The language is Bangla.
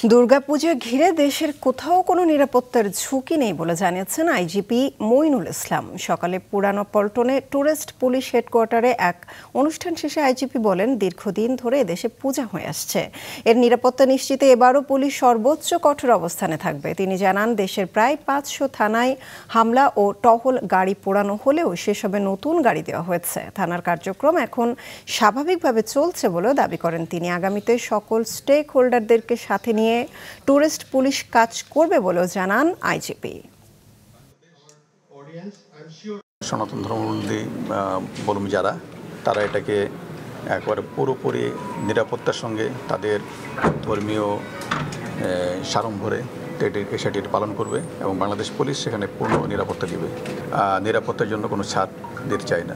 দুর্গাপূজা ঘিরে দেশের কোথাও কোনো নিরাপত্তার ঝুঁকি নেই বলে জানিয়েছেন আইজিপি মঈনুল ইসলাম। সকালে পুরানো পল্টনে টুরিস্ট পুলিশ হেডকোয়ার্টারে এক অনুষ্ঠান শেষে আইজিপি বলেন, দীর্ঘদিন ধরে দেশে পূজা হয়ে আসছে, এর নিরাপত্তা নিশ্চিতে এবারও পুলিশ সর্বোচ্চ কঠোর অবস্থানে থাকবে। তিনি জানান, দেশের প্রায় 500 থানায় হামলা ও টহল গাড়ি পোড়ানো হলেও সেসবে নতুন গাড়ি দেওয়া হয়েছে। থানার কার্যক্রম এখন স্বাভাবিকভাবে চলছে বলেও দাবি করেন তিনি। আগামীতে সকল স্টেক হোল্ডারদেরকে সাথে নিয়ে টুরিস্ট পুলিশ কাজ করবে বলেও জানান আইজিপি। সনাতন ধর্মাবলম্বী বলুন যারা, তারা এটাকে একবারে পুরোপুরি নিরাপত্তার সঙ্গে তাদের ধর্মীয় সাড়ম্বরে সেটি পালন করবে এবং বাংলাদেশ পুলিশ সেখানে পূর্ণ নিরাপত্তা দিবে। নিরাপত্তার জন্য কোনো ছাড় দিতে চায় না।